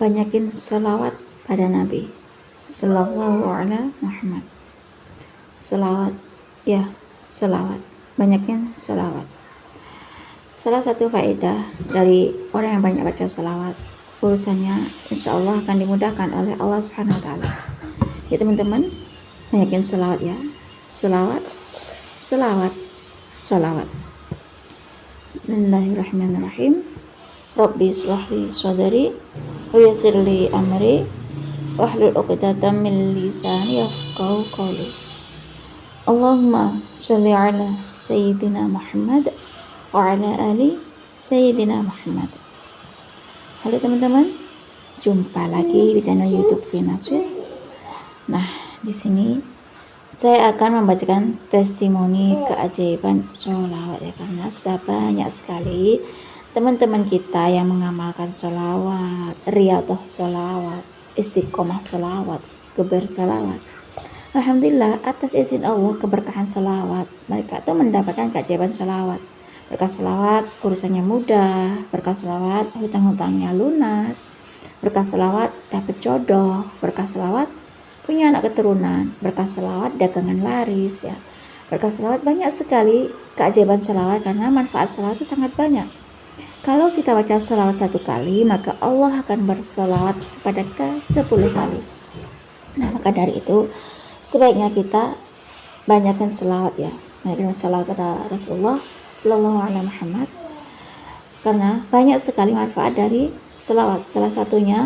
banyakin sholawat pada Nabi Sallallahu Alaihi Muhammad. Sholawat, ya, sholawat, banyakin sholawat. Salah satu faedah dari orang yang banyak baca sholawat, urusannya insya Allah akan dimudahkan oleh Allah Subhanahu Wa Taala. Ya teman-teman, banyakin sholawat ya, sholawat, sholawat, sholawat. Bismillahirrahmanirrahim. Rabbi shrahli sadri wa yassirli amri wahlul 'uqdatam min lisani yafqahu qawli. Allahumma sholli ala sayyidina Muhammad wa ala ali sayyidina Muhammad. Halo teman-teman, jumpa lagi di channel YouTube Vina Sweet. Nah, di sini saya akan membacakan testimoni keajaiban sholawat ya, karena sudah banyak sekali teman-teman kita yang mengamalkan sholawat, riyadhah sholawat, istiqomah sholawat, geber sholawat. Alhamdulillah, atas izin Allah, keberkahan sholawat, mereka tuh mendapatkan keajaiban sholawat. Berkah sholawat urusannya mudah, berkah sholawat hutang-hutangnya lunas, berkah sholawat dapat jodoh, berkah sholawat punya anak keturunan, berkah sholawat dagangan laris ya. Berkah sholawat banyak sekali keajaiban sholawat, karena manfaat sholawat itu sangat banyak. Kalau kita baca sholawat 1 kali, maka Allah akan bersholawat kepada kita 10 kali. Nah, maka dari itu sebaiknya kita banyakkan sholawat ya, banyakkan sholawat pada Rasulullah Sallallahu Alaihi Muhammad, karena banyak sekali manfaat dari sholawat. Salah satunya,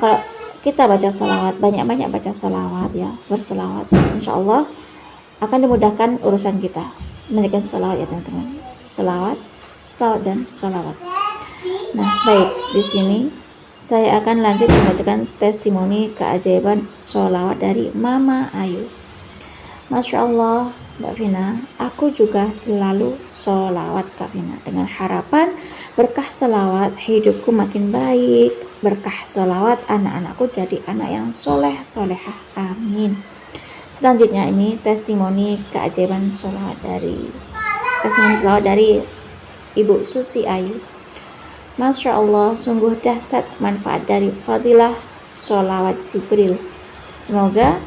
kalau kita baca sholawat, banyak-banyak baca sholawat ya, bersolawat, insya Allah akan dimudahkan urusan kita. Banyakkan sholawat ya teman-teman, sholawat, sholawat dan sholawat. Nah, baik, di sini saya akan lanjut membacakan testimoni keajaiban sholawat dari Mama Ayu. Masya Allah, Mbak Vina, aku juga selalu sholawat Kak Vina, dengan harapan berkah sholawat hidupku makin baik, berkah sholawat anak-anakku jadi anak yang soleh solehah, amin. Selanjutnya ini testimoni keajaiban sholawat dari Ibu Susi Ayu. Masya Allah, sungguh dahsyat manfaat dari fadilah sholawat Jibril. Semoga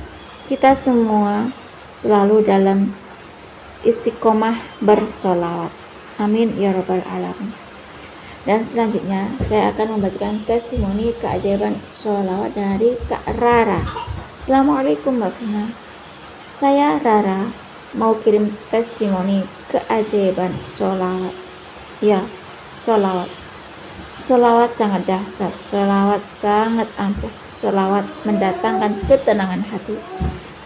kita semua selalu dalam istiqomah bersolawat, amin ya rabbal alamin. Dan selanjutnya saya akan membacakan testimoni keajaiban sholawat dari Kak Rara. Assalamualaikum Mbak Vina, saya Rara mau kirim testimoni keajaiban sholawat. Ya, sholawat sangat dahsyat, sholawat sangat ampuh, sholawat mendatangkan ketenangan hati.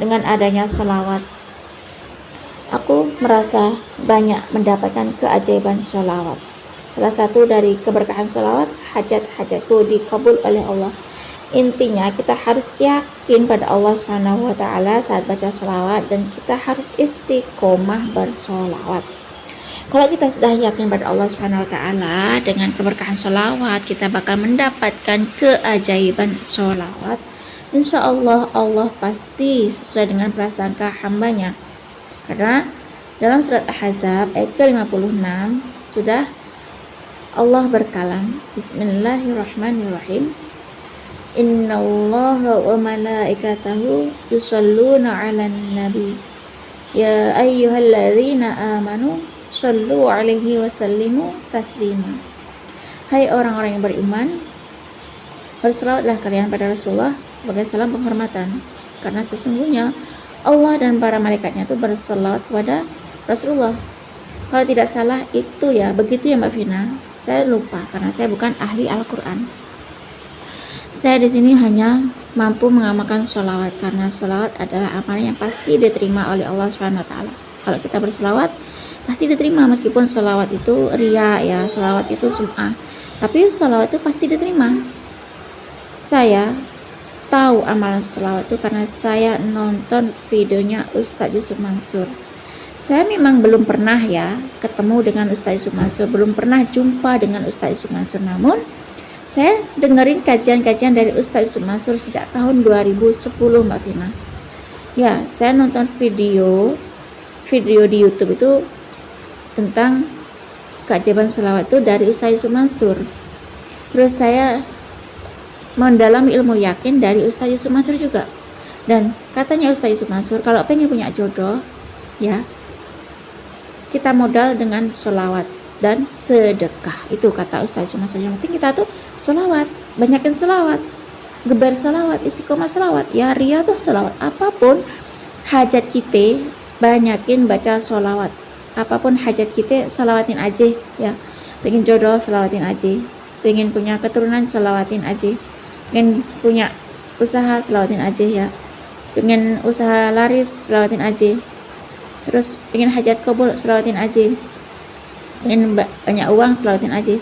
Dengan adanya sholawat, aku merasa banyak mendapatkan keajaiban sholawat. Salah satu dari keberkahan sholawat, hajat-hajatku dikabul oleh Allah. Intinya kita harus yakin pada Allah Subhanahu wa Ta'ala saat baca sholawat, dan kita harus istiqomah bersholawat. Kalau kita sudah yakin pada Allah Subhanahu wa Ta'ala dengan keberkahan sholawat, kita bakal mendapatkan keajaiban sholawat. Insya Allah, Allah pasti sesuai dengan prasangka hambanya. Karena dalam surat Ahzab ayat ke-56 sudah Allah berkalam, Bismillahirrahmanirrahim, Innallaha wa malaikatahu yusholluna 'alan nabi ya ayyuhalladzina amanu shollu 'alaihi wa sallimu taslima. Hai orang-orang yang beriman, berselawatlah kalian pada Rasulullah sebagai salam penghormatan, karena sesungguhnya Allah dan para malaikatnya itu berselawat kepada Rasulullah. Kalau tidak salah itu ya, begitu ya Mbak Vina. Saya lupa karena saya bukan ahli Al-Quran. Saya di sini hanya mampu mengamalkan sholawat, karena sholawat adalah amalan yang pasti diterima oleh Allah Subhanahu wa Ta'ala. Kalau kita berselawat pasti diterima, meskipun sholawat itu riya ya, sholawat itu sum'ah, tapi sholawat itu pasti diterima. Saya tahu amalan sholawat itu karena saya nonton videonya Ustadz Yusuf Mansur. Saya memang belum pernah ya ketemu dengan Ustadz Yusuf Mansur, belum pernah jumpa dengan Ustadz Yusuf Mansur, namun saya dengerin kajian-kajian dari Ustadz Yusuf Mansur sejak tahun 2010 Mbak Vina. Ya, saya nonton video di YouTube itu tentang keajaiban sholawat itu dari Ustadz Yusuf Mansur. Terus saya mendalami ilmu yakin dari Ustaz Yusuf Mansur juga. Dan katanya Ustaz Yusuf Mansur, kalau pengen punya jodoh ya, kita modal dengan sholawat dan sedekah. Itu kata Ustaz Yusuf Mansur. Yang penting kita tuh sholawat, banyakin sholawat, gebar sholawat, istiqomah sholawat ya, riyadhah sholawat. Apapun hajat kita, banyakin baca sholawat. Apapun hajat kita, sholawatin aja ya. Pengen jodoh, sholawatin aja. Pengen punya keturunan, sholawatin aja. Pengen punya usaha, sholawatin aja ya. Pengen usaha laris, sholawatin aja. Terus pengen hajat kabul, sholawatin aja. Pengen banyak uang, sholawatin aja.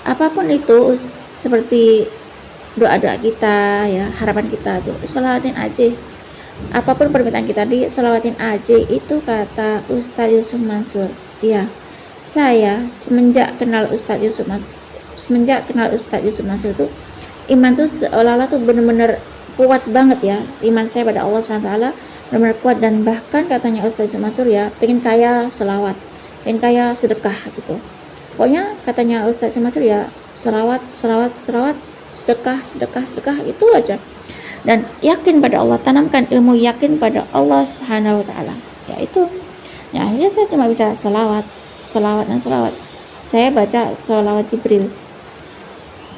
Apapun itu, seperti doa-doa kita ya, harapan kita tuh sholawatin aja. Apapun permintaan kita di sholawatin aja. Itu kata Ustaz Yusuf Mansur ya. Saya semenjak kenal Ustaz Yusuf Mansur tuh, iman tuh seolah-olah tuh bener-bener kuat banget ya. Iman saya pada Allah SWT benar-benar kuat. Dan bahkan katanya Ustaz Yusuf Mansur ya, pengen kaya selawat, pengen kaya sedekah gitu. Pokoknya katanya Ustaz Yusuf Mansur ya, selawat, sedekah itu aja. Dan yakin pada Allah, tanamkan ilmu yakin pada Allah Subhanahu wa taala. Ya itu. Ya akhirnya saya cuma bisa selawat. Saya baca sholawat Jibril.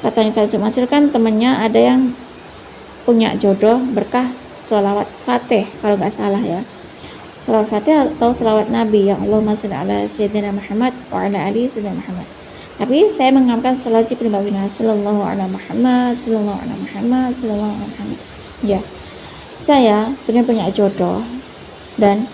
Katanya Ustaz Yusuf Mansur kan temannya ada yang punya jodoh berkah sholawat Fatih kalau nggak salah ya. Sholawat Fatih atau sholawat Nabi yang Allahumma sholli ala Sayyidina Muhammad wa ala ali Sayyidina Muhammad. Tapi saya mengamalkan sholawat Jibril sallallahu ala Muhammad, sallallahu ala Muhammad, sallallahu ala Muhammad. Ya, saya pengen punya jodoh dan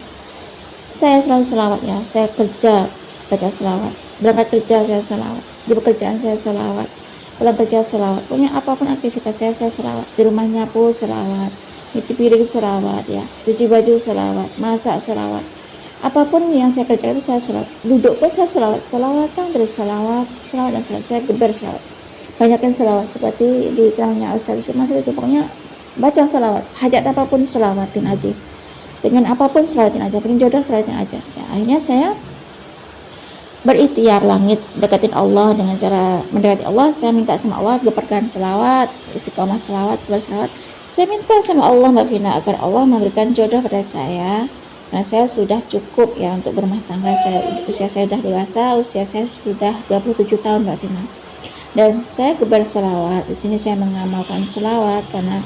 saya selalu selawat ya. Saya kerja baca selawat, berangkat kerja saya selawat, di pekerjaan saya selawat, pulang kerja selawat, punya apapun aktivitas saya selawat, di rumah nyapu selawat, cuci piring selawat ya, cuci baju selawat, masak selawat, apapun yang saya kerjakan itu saya selawat, duduk pun saya selawat, selawatan terus selawat dan selawat. Saya gebar selawat, banyakkan selawat seperti di ceramahnya Ustaz Yusuf Mansur itu. Pokoknya baca selawat, hajat apapun selawatin aja, dengan apapun selawatin aja, pengen jodoh selawatin aja ya. Akhirnya saya berikhtiar langit, deketin Allah dengan cara mendekati Allah. Saya minta sama Allah, geparkan selawat, istiqomah selawat, berselawat. Saya minta sama Allah Mbak Vina agar Allah memberikan jodoh pada saya. Nah, saya sudah cukup ya untuk berumah tangga. Usia saya sudah dewasa, usia saya sudah 27 tahun Mbak Vina. Dan saya gebar selawat. Di sini saya mengamalkan selawat karena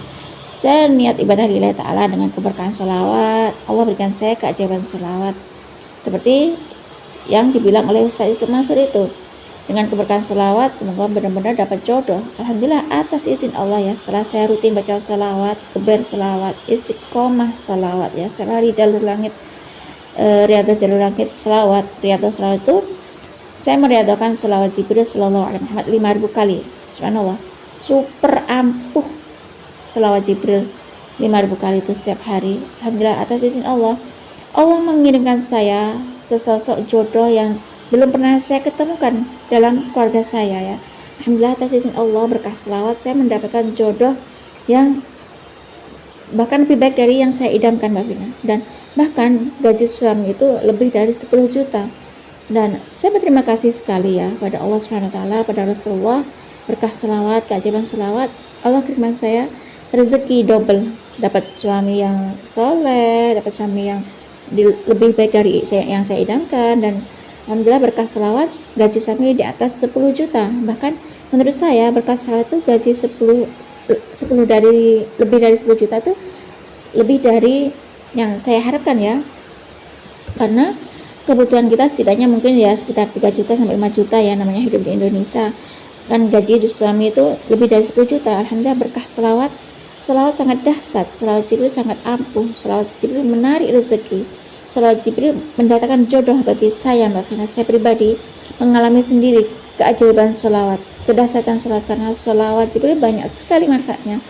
saya niat ibadah lillahi ta'ala dengan keberkahan selawat. Allah berikan saya keajaiban selawat seperti yang dibilang oleh Ustaz Yusuf Mansur itu. Dengan keberkahan selawat semoga benar-benar dapat jodoh. Alhamdulillah atas izin Allah ya, setelah saya rutin baca selawat, gebar selawat, istiqomah selawat ya, setelah di jalur langit, riyadhah jalur langit selawat, riyadhah selawat itu saya meriadahkan selawat Jibril sallallahu alaihi Muhammad 5.000 kali. Subhanallah, super ampuh selawat Jibril 5.000 kali itu setiap hari. Alhamdulillah atas izin Allah, Allah mengirimkan saya sesosok jodoh yang belum pernah saya ketemukan dalam keluarga saya ya. Alhamdulillah atas izin Allah, berkah selawat saya mendapatkan jodoh yang bahkan lebih baik dari yang saya idamkan Mbak Vina. Dan bahkan gaji suami itu lebih dari 10 juta. Dan saya berterima kasih sekali ya pada Allah SWT, pada Rasulullah. Berkah selawat, keajaiban selawat, Allah kirimkan saya rezeki double, dapat suami yang soleh, dapat suami yang lebih baik dari yang saya idamkan. Dan alhamdulillah berkah selawat gaji suami di atas 10 juta. Bahkan menurut saya berkah selawat itu gaji 10 dari lebih dari 10 juta itu lebih dari yang saya harapkan ya. Karena kebutuhan kita setidaknya mungkin ya sekitar 3 juta sampai 5 juta ya, namanya hidup di Indonesia. Kan gaji suami itu lebih dari 10 juta. Alhamdulillah berkah selawat sangat dahsyat, selawat Jibril sangat ampuh, selawat Jibril menarik rezeki, selawat Jibril mendatangkan jodoh bagi saya Mbak Vina. Saya pribadi mengalami sendiri keajaiban selawat, kedahsyatan selawat, karena selawat Jibril banyak sekali manfaatnya.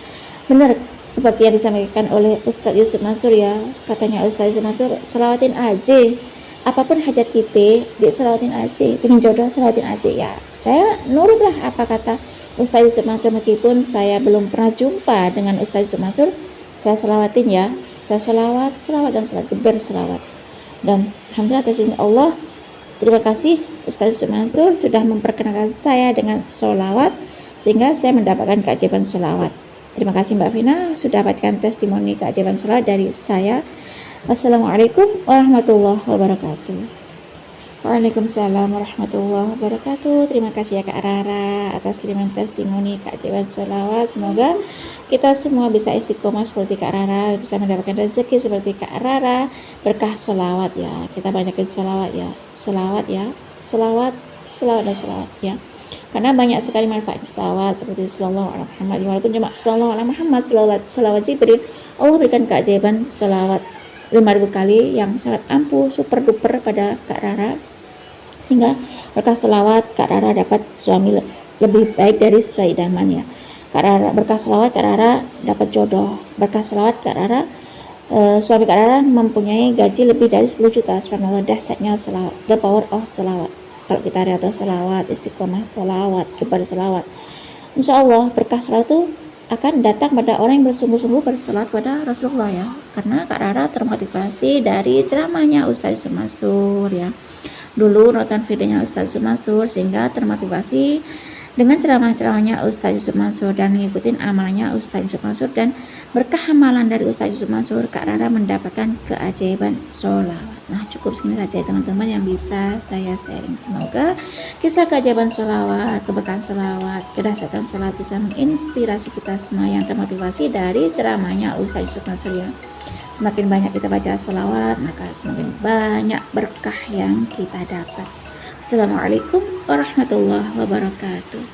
Benar seperti yang disampaikan oleh Ustaz Yusuf Mansur ya, katanya Ustaz Yusuf Mansur, selawatin aja apapun hajat kita, selawatin aja, pengen jodoh selawatin aja ya. Saya nurutlah apa kata Ustaz Yusuf Mansur, meskipun saya belum pernah jumpa dengan Ustaz Yusuf Mansur, saya selawatin ya. Saya selawat dan selawat, gebar selawat. Dan alhamdulillah atas izin Allah, terima kasih Ustaz Yusuf Mansur sudah memperkenalkan saya dengan selawat. sehingga saya mendapatkan keajaiban sholawat. Terima kasih Mbak Vina sudah dapatkan testimoni keajaiban sholawat dari saya. Wassalamualaikum warahmatullahi wabarakatuh. Waalaikumsalam warahmatullahi wabarakatuh. Terima kasih ya Kak Rara atas kiriman testimoni keajaiban sholawat. Semoga kita semua bisa istiqomah seperti Kak Rara, bisa mendapatkan rezeki seperti Kak Rara, berkah sholawat ya. Kita banyakin sholawat ya, sholawat ya, sholawat, sholawat dan sholawat ya. Karena banyak sekali manfaat sholawat seperti sholawat ala Muhammad. Walaupun cuma sholawat ala Muhammad, sholawat Jibril, Allah berikan keajaiban sholawat 5.000 kali yang sangat ampuh, super duper pada Kak Rara. Sehingga berkah selawat Kak Rara dapat suami lebih baik dari sesuai idaman ya. Kak Rara berkah selawat Kak Rara dapat jodoh. Berkah selawat Kak Rara suami Kak Rara mempunyai gaji lebih dari 10 juta. Subhanallah, dahsyatnya selawat, the power of selawat. Kalau kita riyadhah selawat, istiqomah selawat, kepada selawat, insya Allah berkah selawat itu akan datang pada orang yang bersungguh-sungguh berselawat pada Rasulullah ya. Karena Kak Rara termotivasi dari ceramahnya Ustaz Mansur ya. Dulu nonton videonya Ustaz Mansur sehingga termotivasi dengan ceramah-ceramahnya Ustaz Mansur dan mengikuti amalnya Ustaz Mansur, dan berkah amalan dari Ustaz Mansur Kak Rara mendapatkan keajaiban sholawat. Nah, cukup segini saja teman-teman yang bisa saya sharing. Semoga kisah keajaiban sholawat, keberkahan sholawat, kedahsyatan sholawat bisa menginspirasi kita semua yang termotivasi dari ceramahnya Ustaz Mansur ya. Semakin banyak kita baca sholawat, maka semakin banyak berkah yang kita dapat. Assalamualaikum warahmatullahi wabarakatuh.